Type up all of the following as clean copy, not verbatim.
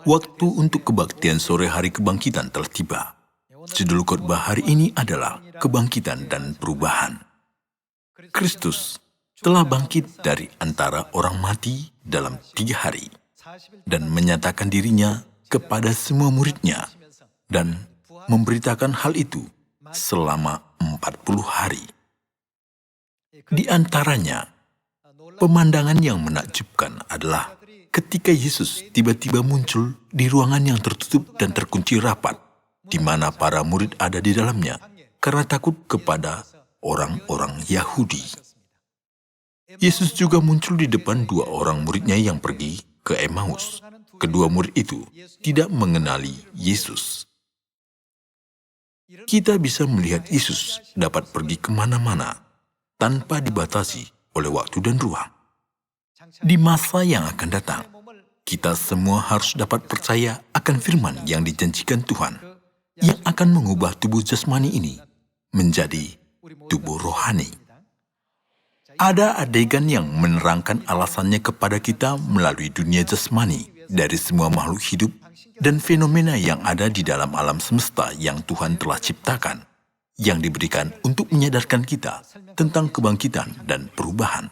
Waktu untuk kebaktian sore hari kebangkitan telah tiba. Judul khotbah hari ini adalah Kebangkitan dan Perubahan. Kristus telah bangkit dari antara orang mati dalam 3 hari dan menyatakan dirinya kepada semua muridnya dan memberitakan hal itu selama 40 hari. Di antaranya, pemandangan yang menakjubkan adalah ketika Yesus tiba-tiba muncul di ruangan yang tertutup dan terkunci rapat, di mana para murid ada di dalamnya karena takut kepada orang-orang Yahudi. Yesus juga muncul di depan 2 orang muridnya yang pergi ke Emmaus. Kedua murid itu tidak mengenali Yesus. Kita bisa melihat Yesus dapat pergi kemana-mana tanpa dibatasi oleh waktu dan ruang. Di masa yang akan datang, kita semua harus dapat percaya akan firman yang dijanjikan Tuhan, yang akan mengubah tubuh jasmani ini menjadi tubuh rohani. Ada adegan yang menerangkan alasannya kepada kita melalui dunia jasmani dari semua makhluk hidup dan fenomena yang ada di dalam alam semesta yang Tuhan telah ciptakan, yang diberikan untuk menyadarkan kita tentang kebangkitan dan perubahan.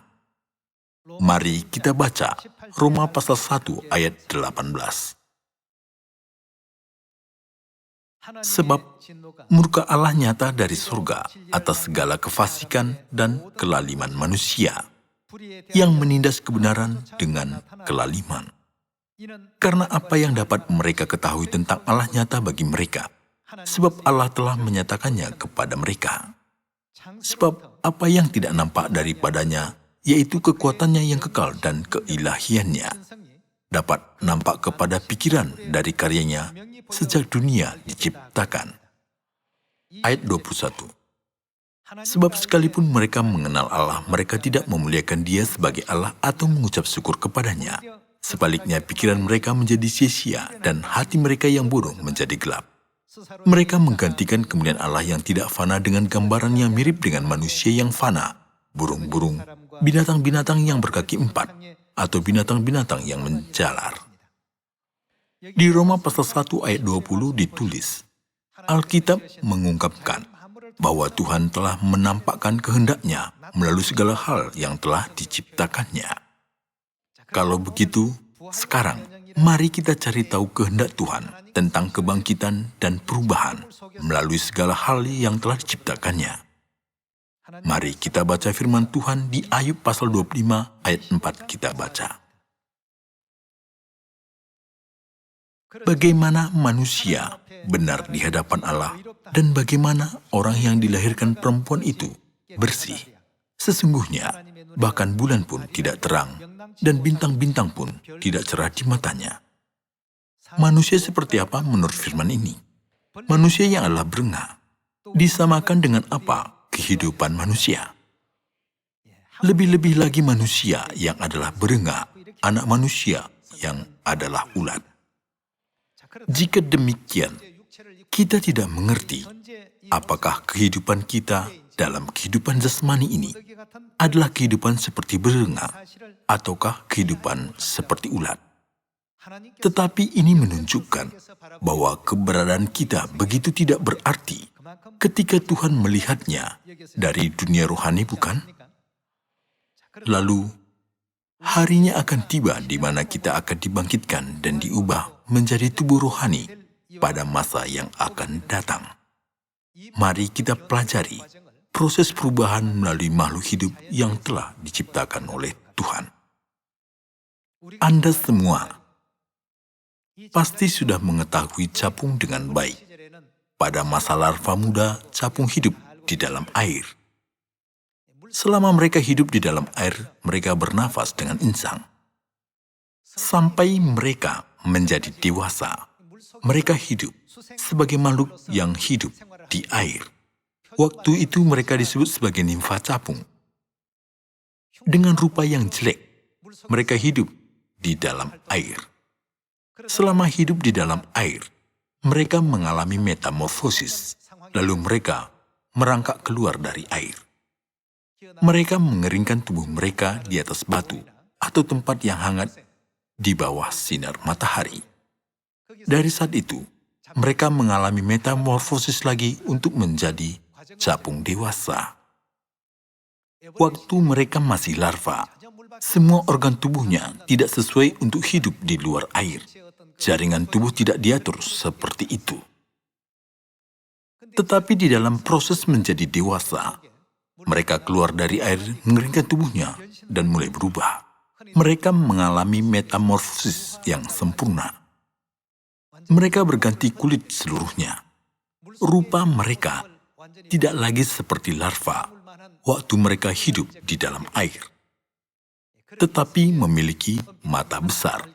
Mari kita baca Roma pasal 1 ayat 18. Sebab murka Allah nyata dari surga atas segala kefasikan dan kelaliman manusia, yang menindas kebenaran dengan kelaliman. Karena apa yang dapat mereka ketahui tentang Allah nyata bagi mereka, sebab Allah telah menyatakannya kepada mereka. Sebab apa yang tidak nampak daripadanya, yaitu kekuatannya yang kekal dan keilahiannya, dapat nampak kepada pikiran dari karyanya sejak dunia diciptakan. Ayat 21. Sebab sekalipun mereka mengenal Allah, mereka tidak memuliakan Dia sebagai Allah atau mengucap syukur kepadanya. Sebaliknya pikiran mereka menjadi sia-sia dan hati mereka yang bodoh menjadi gelap. Mereka menggantikan kemuliaan Allah yang tidak fana dengan gambaran yang mirip dengan manusia yang fana, burung-burung, binatang-binatang yang berkaki 4, atau binatang-binatang yang menjalar. Di Roma pasal 1 ayat 20 ditulis, Alkitab mengungkapkan bahwa Tuhan telah menampakkan kehendaknya melalui segala hal yang telah diciptakannya. Kalau begitu, sekarang mari kita cari tahu kehendak Tuhan tentang kebangkitan dan perubahan melalui segala hal yang telah diciptakannya. Mari kita baca firman Tuhan di Ayub pasal 25 ayat 4 kita baca. Bagaimana manusia benar di hadapan Allah dan bagaimana orang yang dilahirkan perempuan itu bersih. Sesungguhnya bahkan bulan pun tidak terang dan bintang-bintang pun tidak cerah di matanya. Manusia seperti apa menurut firman ini? Manusia yang adalah berenga. Disamakan dengan apa kehidupan manusia? Lebih-lebih lagi manusia yang adalah berenga, anak manusia yang adalah ulat. Jika demikian, kita tidak mengerti apakah kehidupan kita dalam kehidupan jasmani ini adalah kehidupan seperti berenga ataukah kehidupan seperti ulat. Tetapi ini menunjukkan bahwa keberadaan kita begitu tidak berarti ketika Tuhan melihatnya dari dunia rohani, bukan? Lalu, harinya akan tiba di mana kita akan dibangkitkan dan diubah menjadi tubuh rohani pada masa yang akan datang. Mari kita pelajari proses perubahan melalui makhluk hidup yang telah diciptakan oleh Tuhan. Anda semua pasti sudah mengetahui capung dengan baik. Pada masa larva muda, capung hidup di dalam air. Selama mereka hidup di dalam air, mereka bernafas dengan insang. Sampai mereka menjadi dewasa, mereka hidup sebagai makhluk yang hidup di air. Waktu itu mereka disebut sebagai nimfa capung. Dengan rupa yang jelek, mereka hidup di dalam air. Selama hidup di dalam air, mereka mengalami metamorfosis, lalu mereka merangkak keluar dari air. Mereka mengeringkan tubuh mereka di atas batu atau tempat yang hangat di bawah sinar matahari. Dari saat itu, mereka mengalami metamorfosis lagi untuk menjadi capung dewasa. Waktu mereka masih larva, semua organ tubuhnya tidak sesuai untuk hidup di luar air. Jaringan tubuh tidak diatur seperti itu. Tetapi di dalam proses menjadi dewasa, mereka keluar dari air, mengeringkan tubuhnya, dan mulai berubah. Mereka mengalami metamorfosis yang sempurna. Mereka berganti kulit seluruhnya. Rupa mereka tidak lagi seperti larva waktu mereka hidup di dalam air, tetapi memiliki mata besar,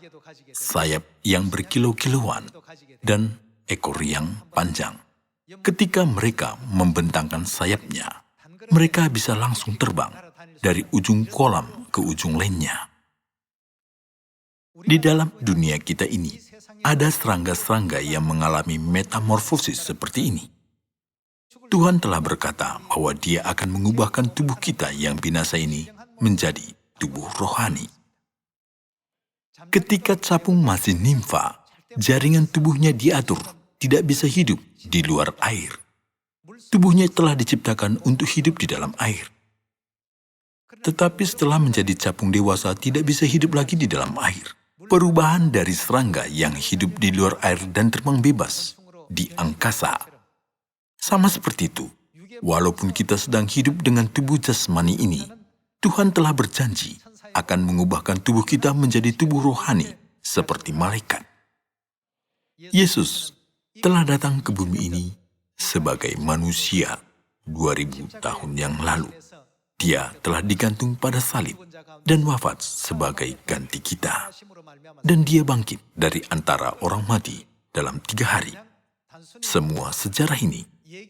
sayap yang berkilau-kilauan, dan ekor yang panjang. Ketika mereka membentangkan sayapnya, mereka bisa langsung terbang dari ujung kolam ke ujung lainnya. Di dalam dunia kita ini, ada serangga-serangga yang mengalami metamorfosis seperti ini. Tuhan telah berkata bahwa Dia akan mengubahkan tubuh kita yang binasa ini menjadi tubuh rohani. Ketika capung masih nimfa, jaringan tubuhnya diatur, tidak bisa hidup di luar air. Tubuhnya telah diciptakan untuk hidup di dalam air. Tetapi setelah menjadi capung dewasa, tidak bisa hidup lagi di dalam air. Perubahan dari serangga yang hidup di luar air dan terbang bebas di angkasa. Sama seperti itu, walaupun kita sedang hidup dengan tubuh jasmani ini, Tuhan telah berjanji akan mengubahkan tubuh kita menjadi tubuh rohani seperti malaikat. Yesus telah datang ke bumi ini sebagai manusia 2000 tahun yang lalu. Dia telah digantung pada salib dan wafat sebagai ganti kita. Dan Dia bangkit dari antara orang mati dalam 3 hari. Semua sejarah ini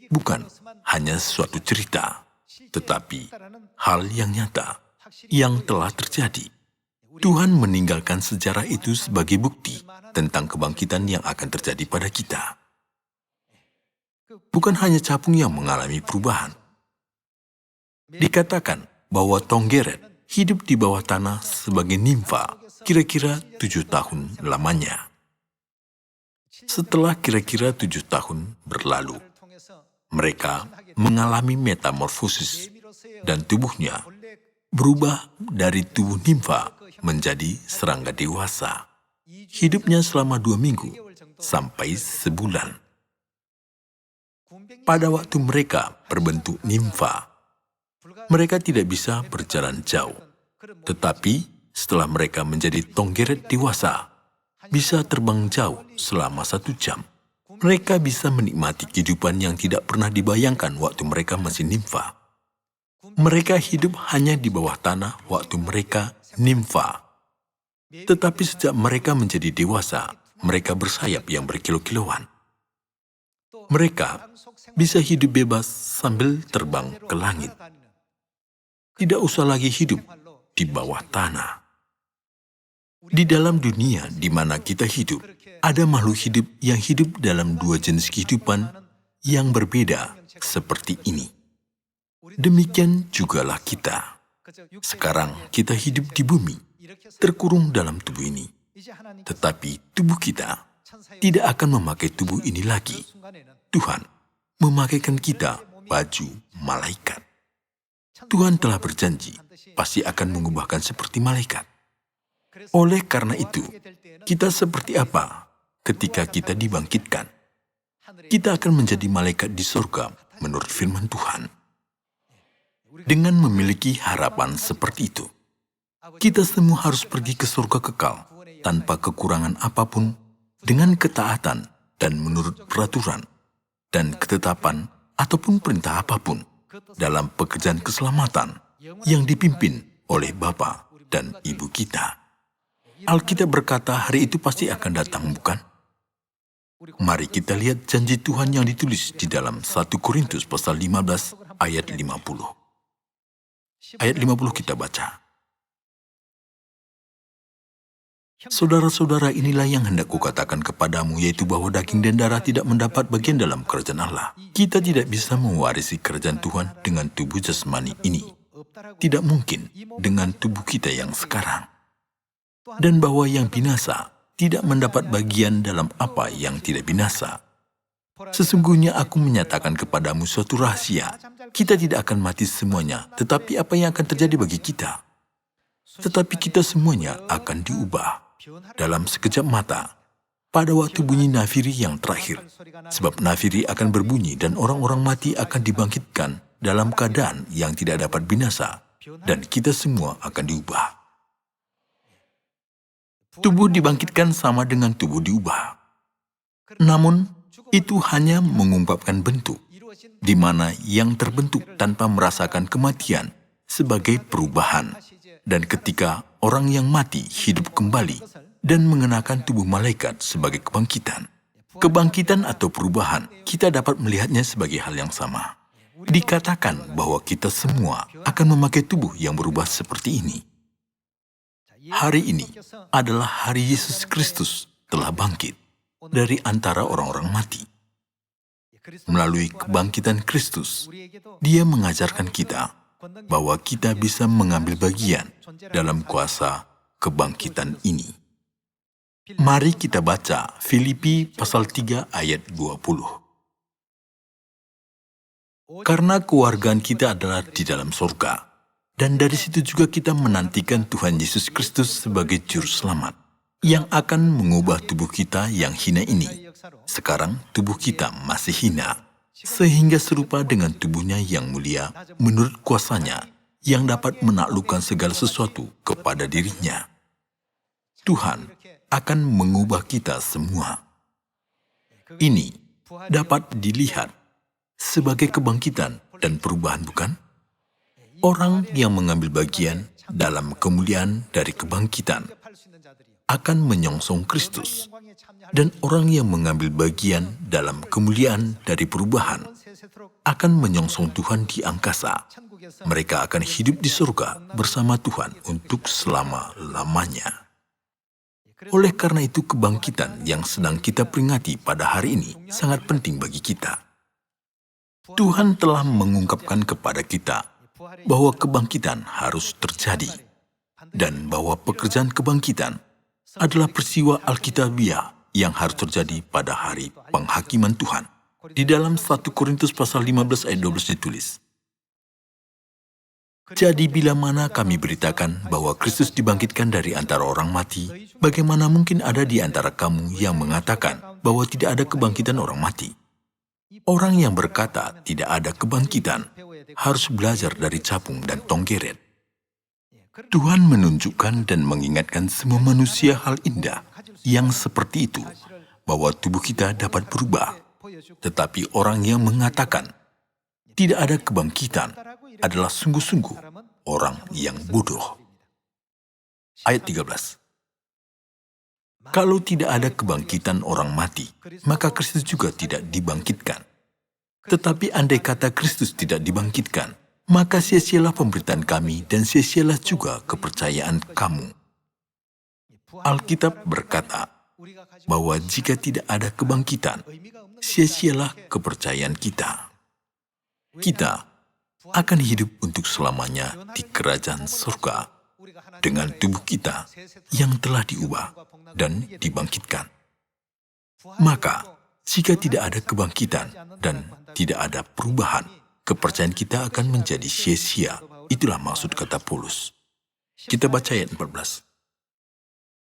bukan hanya suatu cerita, tetapi hal yang nyata yang telah terjadi. Tuhan meninggalkan sejarah itu sebagai bukti tentang kebangkitan yang akan terjadi pada kita. Bukan hanya capung yang mengalami perubahan. Dikatakan bahwa tonggeret hidup di bawah tanah sebagai nimfa kira-kira 7 tahun lamanya. Setelah kira-kira 7 tahun berlalu, mereka mengalami metamorfosis dan tubuhnya berubah dari tubuh nimfa menjadi serangga dewasa. Hidupnya selama 2 minggu sampai sebulan. Pada waktu mereka berbentuk nimfa, mereka tidak bisa berjalan jauh. Tetapi setelah mereka menjadi tonggeret dewasa, bisa terbang jauh selama 1 jam. Mereka bisa menikmati kehidupan yang tidak pernah dibayangkan waktu mereka masih nimfa. Mereka hidup hanya di bawah tanah waktu mereka nimfa. Tetapi sejak mereka menjadi dewasa, mereka bersayap yang berkilau-kilauan. Mereka bisa hidup bebas sambil terbang ke langit. Tidak usah lagi hidup di bawah tanah. Di dalam dunia di mana kita hidup, ada makhluk hidup yang hidup dalam 2 jenis kehidupan yang berbeda seperti ini. Demikian jugalah kita. Sekarang kita hidup di bumi, terkurung dalam tubuh ini. Tetapi tubuh kita tidak akan memakai tubuh ini lagi. Tuhan memakaikan kita baju malaikat. Tuhan telah berjanji pasti akan mengubahkan seperti malaikat. Oleh karena itu, kita seperti apa ketika kita dibangkitkan? Kita akan menjadi malaikat di surga menurut firman Tuhan. Dengan memiliki harapan seperti itu, kita semua harus pergi ke surga kekal tanpa kekurangan apapun, dengan ketaatan dan menurut peraturan dan ketetapan ataupun perintah apapun dalam pekerjaan keselamatan yang dipimpin oleh Bapa dan Ibu kita. Alkitab berkata hari itu pasti akan datang, bukan? Mari kita lihat janji Tuhan yang ditulis di dalam 1 Korintus pasal 15 ayat 50. Ayat 50 kita baca. Saudara-saudara, inilah yang hendak kukatakan kepadamu, yaitu bahwa daging dan darah tidak mendapat bagian dalam kerajaan Allah. Kita tidak bisa mewarisi kerajaan Tuhan dengan tubuh jasmani ini. Tidak mungkin dengan tubuh kita yang sekarang. Dan bahwa yang binasa tidak mendapat bagian dalam apa yang tidak binasa. Sesungguhnya aku menyatakan kepadamu suatu rahasia. Kita tidak akan mati semuanya, tetapi apa yang akan terjadi bagi kita? Tetapi kita semuanya akan diubah dalam sekejap mata, pada waktu bunyi nafiri yang terakhir. Sebab nafiri akan berbunyi dan orang-orang mati akan dibangkitkan dalam keadaan yang tidak dapat binasa, dan kita semua akan diubah. Tubuh dibangkitkan sama dengan tubuh diubah. Namun, itu hanya mengungkapkan bentuk, di mana yang terbentuk tanpa merasakan kematian sebagai perubahan. Dan ketika orang yang mati hidup kembali dan mengenakan tubuh malaikat sebagai kebangkitan. Kebangkitan atau perubahan, kita dapat melihatnya sebagai hal yang sama. Dikatakan bahwa kita semua akan memakai tubuh yang berubah seperti ini. Hari ini adalah hari Yesus Kristus telah bangkit dari antara orang-orang mati. Melalui kebangkitan Kristus, Dia mengajarkan kita bahwa kita bisa mengambil bagian dalam kuasa kebangkitan ini. Mari kita baca Filipi pasal 3 ayat 20. Karena kewargaan kita adalah di dalam surga, dan dari situ juga kita menantikan Tuhan Yesus Kristus sebagai Juru Selamat, yang akan mengubah tubuh kita yang hina ini. Sekarang tubuh kita masih hina, sehingga serupa dengan tubuhnya yang mulia menurut kuasanya, yang dapat menaklukkan segala sesuatu kepada dirinya. Tuhan akan mengubah kita semua. Ini dapat dilihat sebagai kebangkitan dan perubahan, bukan? Orang yang mengambil bagian dalam kemuliaan dari kebangkitan akan menyongsong Kristus, dan orang yang mengambil bagian dalam kemuliaan dari perubahan akan menyongsong Tuhan di angkasa. Mereka akan hidup di surga bersama Tuhan untuk selama-lamanya. Oleh karena itu, kebangkitan yang sedang kita peringati pada hari ini sangat penting bagi kita. Tuhan telah mengungkapkan kepada kita bahwa kebangkitan harus terjadi, dan bahwa pekerjaan kebangkitan adalah peristiwa Alkitabiah yang harus terjadi pada hari penghakiman Tuhan. Di dalam 1 Korintus pasal 15 ayat 12 ditulis, jadi bila mana kami beritakan bahwa Kristus dibangkitkan dari antara orang mati, bagaimana mungkin ada di antara kamu yang mengatakan bahwa tidak ada kebangkitan orang mati? Orang yang berkata tidak ada kebangkitan harus belajar dari capung dan tonggeret. Tuhan menunjukkan dan mengingatkan semua manusia hal indah yang seperti itu, bahwa tubuh kita dapat berubah. Tetapi orang yang mengatakan tidak ada kebangkitan adalah sungguh-sungguh orang yang bodoh. Ayat 13. Kalau tidak ada kebangkitan orang mati, maka Kristus juga tidak dibangkitkan. Tetapi andai kata Kristus tidak dibangkitkan, maka sia-sialah pemberitaan kami dan sia-sialah juga kepercayaan kamu. Alkitab berkata bahwa jika tidak ada kebangkitan, sia-sialah kepercayaan kita. Kita akan hidup untuk selamanya di kerajaan surga dengan tubuh kita yang telah diubah dan dibangkitkan. Maka, jika tidak ada kebangkitan dan tidak ada perubahan, kepercayaan kita akan menjadi sia-sia. Itulah maksud kata Paulus. Kita baca ayat 14.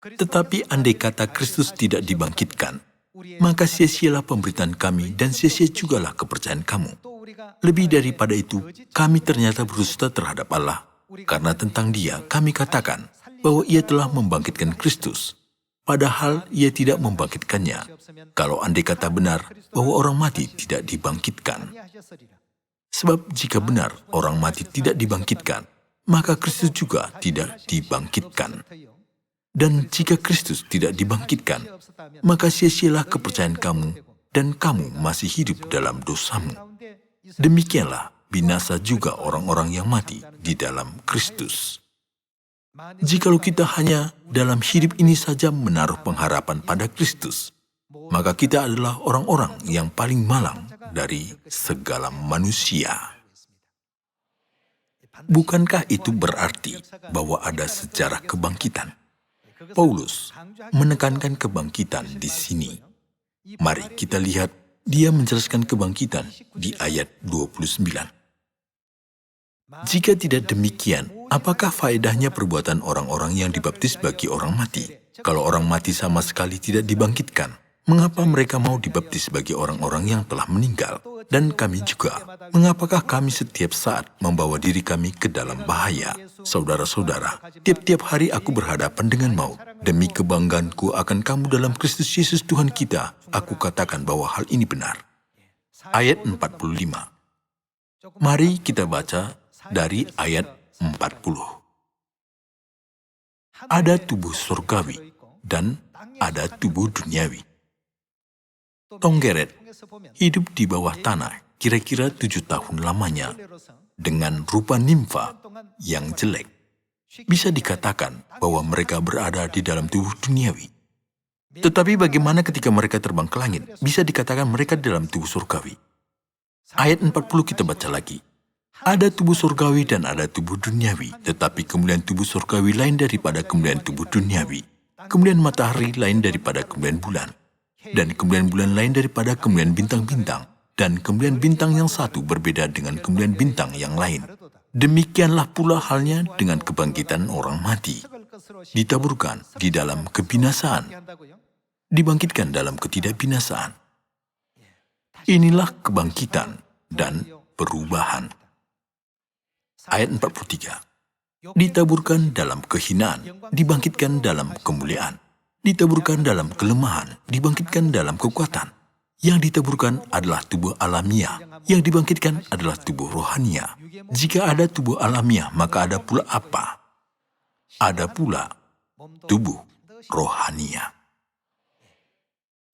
Tetapi andai kata Kristus tidak dibangkitkan, maka sia-sialah pemberitaan kami dan sia-sia jugalah kepercayaan kamu. Lebih daripada itu, kami ternyata berdusta terhadap Allah, karena tentang Dia kami katakan bahwa Ia telah membangkitkan Kristus, padahal Ia tidak membangkitkannya. Kalau andai kata benar bahwa orang mati tidak dibangkitkan. Sebab jika benar orang mati tidak dibangkitkan, maka Kristus juga tidak dibangkitkan. Dan jika Kristus tidak dibangkitkan, maka sia-sialah kepercayaan kamu dan kamu masih hidup dalam dosamu. Demikianlah binasa juga orang-orang yang mati di dalam Kristus. Jikalau kita hanya dalam hidup ini saja menaruh pengharapan pada Kristus, maka kita adalah orang-orang yang paling malang dari segala manusia. Bukankah itu berarti bahwa ada sejarah kebangkitan? Paulus menekankan kebangkitan di sini. Mari kita lihat dia menjelaskan kebangkitan di ayat 29. Jika tidak demikian, apakah faedahnya perbuatan orang-orang yang dibaptis bagi orang mati? Kalau orang mati sama sekali tidak dibangkitkan, mengapa mereka mau dibaptis bagi orang-orang yang telah meninggal? Dan kami juga, mengapakah kami setiap saat membawa diri kami ke dalam bahaya? Saudara-saudara, tiap-tiap hari aku berhadapan dengan maut. Demi kebanggaanku akan kamu dalam Kristus Yesus Tuhan kita, aku katakan bahwa hal ini benar. Ayat 45. Mari kita baca dari ayat 40. Ada tubuh surgawi dan ada tubuh duniawi. Tonggeret hidup di bawah tanah kira-kira 7 tahun lamanya dengan rupa nimfa yang jelek. Bisa dikatakan bahwa mereka berada di dalam tubuh duniawi. Tetapi bagaimana ketika mereka terbang ke langit? Bisa dikatakan mereka di dalam tubuh surgawi. Ayat 40 kita baca lagi. Ada tubuh surgawi dan ada tubuh duniawi, tetapi kemuliaan tubuh surgawi lain daripada kemuliaan tubuh duniawi. Kemuliaan matahari lain daripada kemuliaan bulan. Dan kemuliaan bulan lain daripada kemuliaan bintang-bintang. Dan kemuliaan bintang yang satu berbeda dengan kemuliaan bintang yang lain. Demikianlah pula halnya dengan kebangkitan orang mati. Ditaburkan di dalam kebinasaan, dibangkitkan dalam ketidakbinasaan. Inilah kebangkitan dan perubahan. Ayat 43. Ditaburkan dalam kehinaan, dibangkitkan dalam kemuliaan. Ditaburkan dalam kelemahan, dibangkitkan dalam kekuatan. Yang ditaburkan adalah tubuh alamiah, yang dibangkitkan adalah tubuh rohania. Jika ada tubuh alamiah, maka ada pula apa? Ada pula tubuh rohania.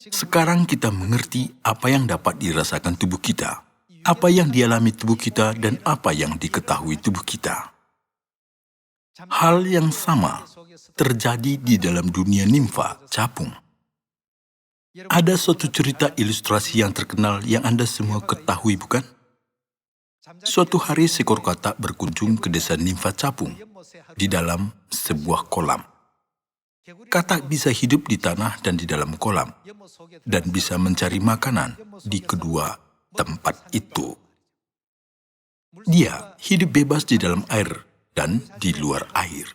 Sekarang kita mengerti apa yang dapat dirasakan tubuh kita, apa yang dialami tubuh kita, dan apa yang diketahui tubuh kita. Hal yang sama terjadi di dalam dunia nimfa capung. Ada suatu cerita ilustrasi yang terkenal yang Anda semua ketahui, bukan? Suatu hari seekor katak berkunjung ke desa nimfa capung di dalam sebuah kolam. Katak bisa hidup di tanah dan di dalam kolam, dan bisa mencari makanan di kedua tempat itu. Dia hidup bebas di dalam air dan di luar air.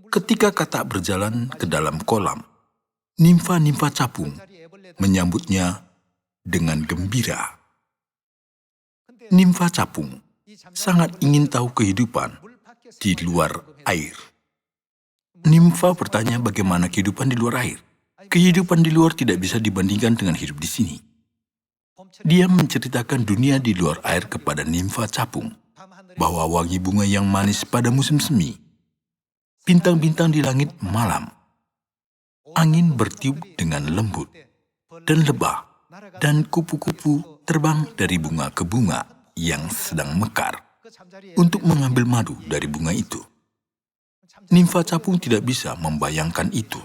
Ketika katak berjalan ke dalam kolam, nimfa-nimfa capung menyambutnya dengan gembira. Nimfa capung sangat ingin tahu kehidupan di luar air. Nimfa bertanya bagaimana kehidupan di luar air. Kehidupan di luar tidak bisa dibandingkan dengan hidup di sini. Dia menceritakan dunia di luar air kepada nimfa capung, bahwa wangi bunga yang manis pada musim semi, bintang-bintang di langit malam, angin bertiup dengan lembut dan lebah, dan kupu-kupu terbang dari bunga ke bunga yang sedang mekar untuk mengambil madu dari bunga itu. Nimfa capung tidak bisa membayangkan itu,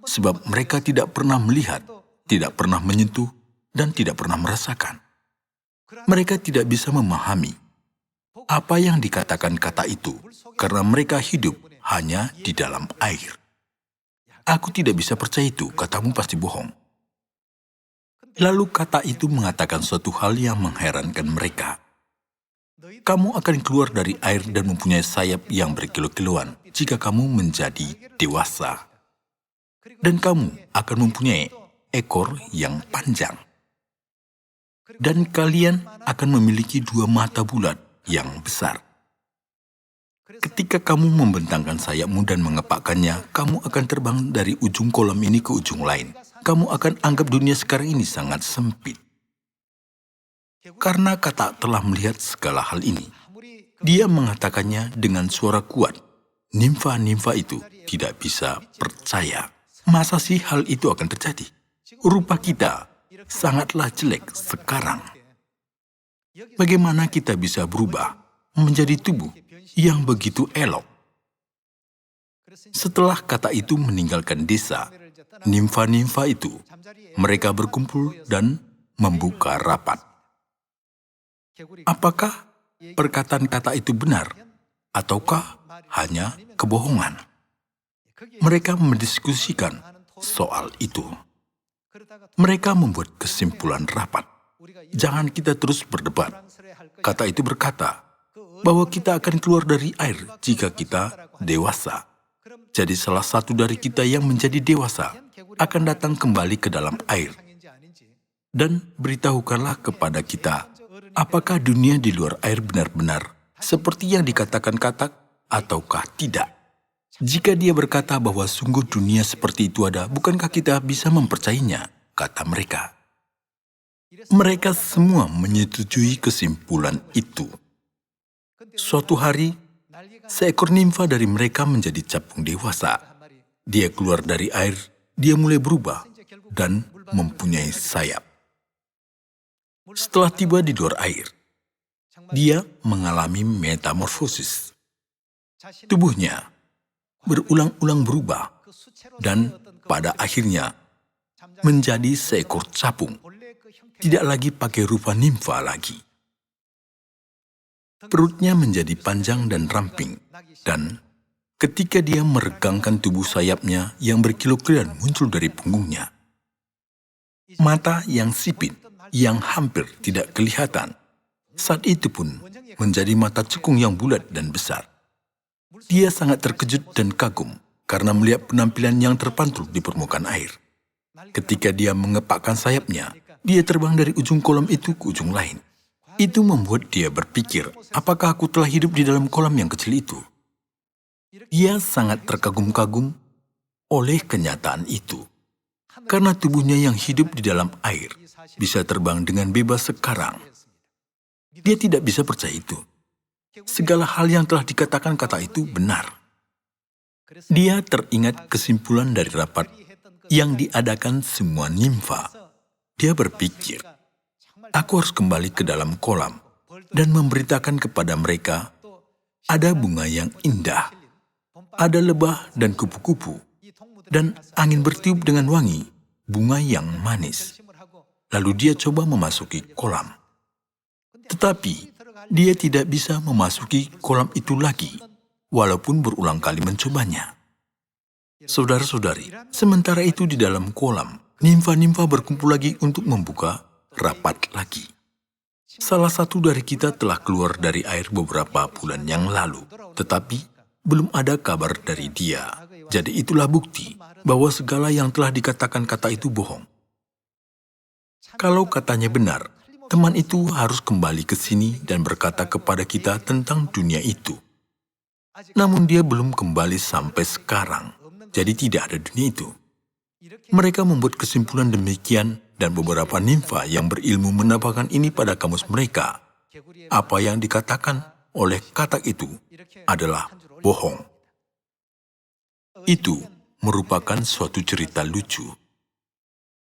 sebab mereka tidak pernah melihat, tidak pernah menyentuh, dan tidak pernah merasakan. Mereka tidak bisa memahami apa yang dikatakan kata itu, karena mereka hidup hanya di dalam air. Aku tidak bisa percaya itu, katamu pasti bohong. Lalu kata itu mengatakan suatu hal yang mengherankan mereka. Kamu akan keluar dari air dan mempunyai sayap yang berkilo-kiloan jika kamu menjadi dewasa. Dan kamu akan mempunyai ekor yang panjang. Dan kalian akan memiliki 2 mata bulat yang besar. Ketika kamu membentangkan sayapmu dan mengepakkannya, kamu akan terbang dari ujung kolam ini ke ujung lain. Kamu akan anggap dunia sekarang ini sangat sempit. Karena katak telah melihat segala hal ini, dia mengatakannya dengan suara kuat. Nimfa-nimfa itu tidak bisa percaya. Masa sih hal itu akan terjadi? Rupa kita sangatlah jelek sekarang. Bagaimana kita bisa berubah menjadi tubuh yang begitu elok? Setelah kata itu meninggalkan desa, nimfa-nimfa itu, mereka berkumpul dan membuka rapat. Apakah perkataan kata itu benar, ataukah hanya kebohongan? Mereka mendiskusikan soal itu. Mereka membuat kesimpulan rapat. Jangan kita terus berdebat. Kata itu berkata bahwa kita akan keluar dari air jika kita dewasa. Jadi salah satu dari kita yang menjadi dewasa akan datang kembali ke dalam air. Dan beritahukanlah kepada kita, apakah dunia di luar air benar-benar seperti yang dikatakan katak ataukah tidak? Jika dia berkata bahwa sungguh dunia seperti itu ada, bukankah kita bisa mempercayainya? Kata mereka. Mereka semua menyetujui kesimpulan itu. Suatu hari, seekor nimfa dari mereka menjadi capung dewasa. Dia keluar dari air, dia mulai berubah dan mempunyai sayap. Setelah tiba di luar air, dia mengalami metamorfosis. Tubuhnya berulang-ulang berubah dan pada akhirnya menjadi seekor capung. Tidak lagi pakai rupa nimfa lagi. Perutnya menjadi panjang dan ramping, dan ketika dia meregangkan tubuh sayapnya yang berkilau-kilauan muncul dari punggungnya. Mata yang sipit, yang hampir tidak kelihatan, saat itu pun menjadi mata cekung yang bulat dan besar. Dia sangat terkejut dan kagum karena melihat penampilan yang terpantul di permukaan air. Ketika dia mengepakkan sayapnya, dia terbang dari ujung kolam itu ke ujung lain. Itu membuat dia berpikir, apakah aku telah hidup di dalam kolam yang kecil itu? Dia sangat terkagum-kagum oleh kenyataan itu. Karena tubuhnya yang hidup di dalam air bisa terbang dengan bebas sekarang. Dia tidak bisa percaya itu. Segala hal yang telah dikatakan kata itu benar. Dia teringat kesimpulan dari rapat yang diadakan semua nimfa. Dia berpikir, aku harus kembali ke dalam kolam dan memberitakan kepada mereka, ada bunga yang indah, ada lebah dan kupu-kupu, dan angin bertiup dengan wangi, bunga yang manis. Lalu dia coba memasuki kolam. Tetapi dia tidak bisa memasuki kolam itu lagi, walaupun berulang kali mencobanya. Saudara-saudari, sementara itu di dalam kolam, nimfa-nimfa berkumpul lagi untuk membuka rapat lagi. Salah satu dari kita telah keluar dari air beberapa bulan yang lalu, tetapi belum ada kabar dari dia. Jadi itulah bukti bahwa segala yang telah dikatakan kata itu bohong. Kalau katanya benar, teman itu harus kembali ke sini dan berkata kepada kita tentang dunia itu. Namun dia belum kembali sampai sekarang, jadi tidak ada dunia itu. Mereka membuat kesimpulan demikian dan beberapa nimfa yang berilmu menambahkan ini pada kamus mereka. Apa yang dikatakan oleh katak itu adalah bohong. Itu merupakan suatu cerita lucu.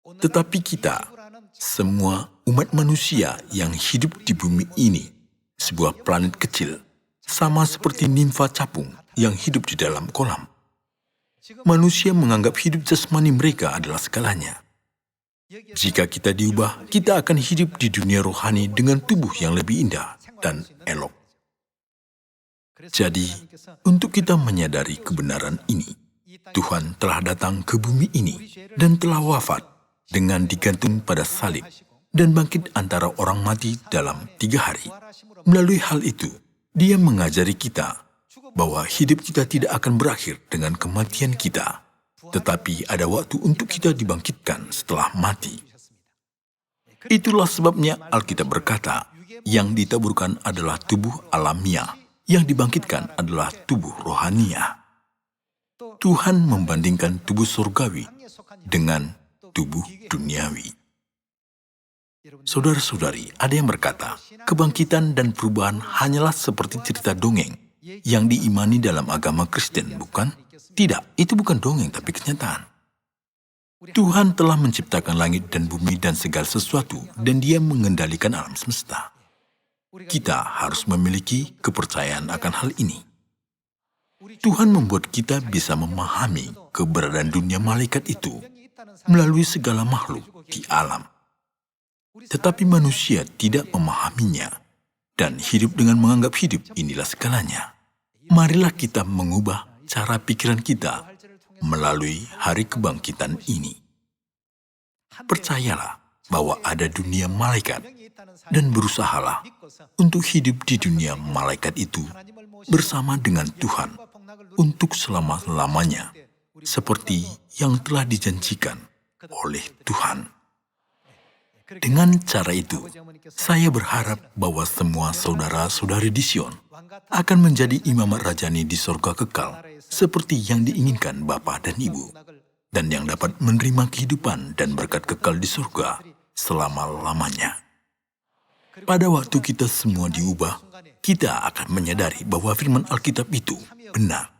Tetapi kita, semua umat manusia yang hidup di bumi ini, sebuah planet kecil, sama seperti nimfa capung yang hidup di dalam kolam. Manusia menganggap hidup jasmani mereka adalah segalanya. Jika kita diubah, kita akan hidup di dunia rohani dengan tubuh yang lebih indah dan elok. Jadi, untuk kita menyadari kebenaran ini, Tuhan telah datang ke bumi ini dan telah wafat dengan digantung pada salib dan bangkit antara orang mati dalam 3 hari. Melalui hal itu, dia mengajari kita bahwa hidup kita tidak akan berakhir dengan kematian kita, tetapi ada waktu untuk kita dibangkitkan setelah mati. Itulah sebabnya Alkitab berkata, yang ditaburkan adalah tubuh alamiah, yang dibangkitkan adalah tubuh rohaniah. Tuhan membandingkan tubuh surgawi dengan tubuh duniawi. Saudara-saudari, ada yang berkata, kebangkitan dan perubahan hanyalah seperti cerita dongeng yang diimani dalam agama Kristen, bukan? Tidak, itu bukan dongeng tapi kenyataan. Tuhan telah menciptakan langit dan bumi dan segala sesuatu, dan Dia mengendalikan alam semesta. Kita harus memiliki kepercayaan akan hal ini. Tuhan membuat kita bisa memahami keberadaan dunia malaikat itu melalui segala makhluk di alam. Tetapi manusia tidak memahaminya dan hidup dengan menganggap hidup inilah segalanya. Marilah kita mengubah cara pikiran kita melalui hari kebangkitan ini. Percayalah bahwa ada dunia malaikat dan berusahalah untuk hidup di dunia malaikat itu bersama dengan Tuhan untuk selama-lamanya, seperti yang telah dijanjikan oleh Tuhan. Dengan cara itu, saya berharap bahwa semua saudara-saudari di Sion akan menjadi imamat rajani di sorga kekal, seperti yang diinginkan Bapa dan Ibu, dan yang dapat menerima kehidupan dan berkat kekal di sorga selama-lamanya. Pada waktu kita semua diubah, kita akan menyadari bahwa firman Alkitab itu benar.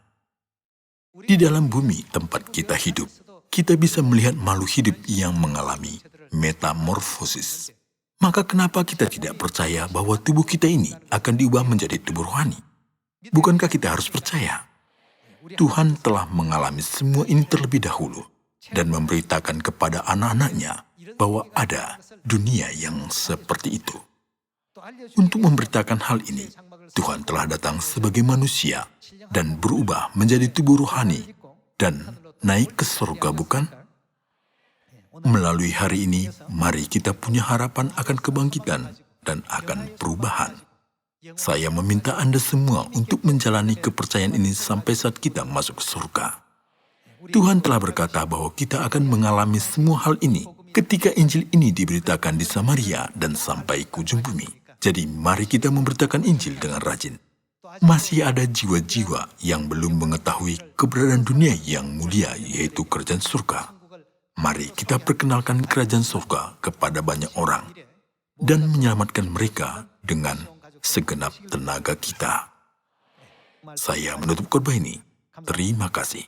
Di dalam bumi tempat kita hidup, kita bisa melihat makhluk hidup yang mengalami metamorfosis. Maka kenapa kita tidak percaya bahwa tubuh kita ini akan diubah menjadi tubuh rohani? Bukankah kita harus percaya? Tuhan telah mengalami semua ini terlebih dahulu dan memberitakan kepada anak-anaknya bahwa ada dunia yang seperti itu. Untuk memberitakan hal ini, Tuhan telah datang sebagai manusia dan berubah menjadi tubuh rohani dan naik ke surga, bukan? Melalui hari ini, mari kita punya harapan akan kebangkitan dan akan perubahan. Saya meminta Anda semua untuk menjalani kepercayaan ini sampai saat kita masuk ke surga. Tuhan telah berkata bahwa kita akan mengalami semua hal ini ketika Injil ini diberitakan di Samaria dan sampai ke ujung bumi. Jadi mari kita memberitakan Injil dengan rajin. Masih ada jiwa-jiwa yang belum mengetahui keberadaan dunia yang mulia, yaitu kerajaan surga. Mari kita perkenalkan kerajaan surga kepada banyak orang dan menyelamatkan mereka dengan segenap tenaga kita. Saya menutup khotbah ini. Terima kasih.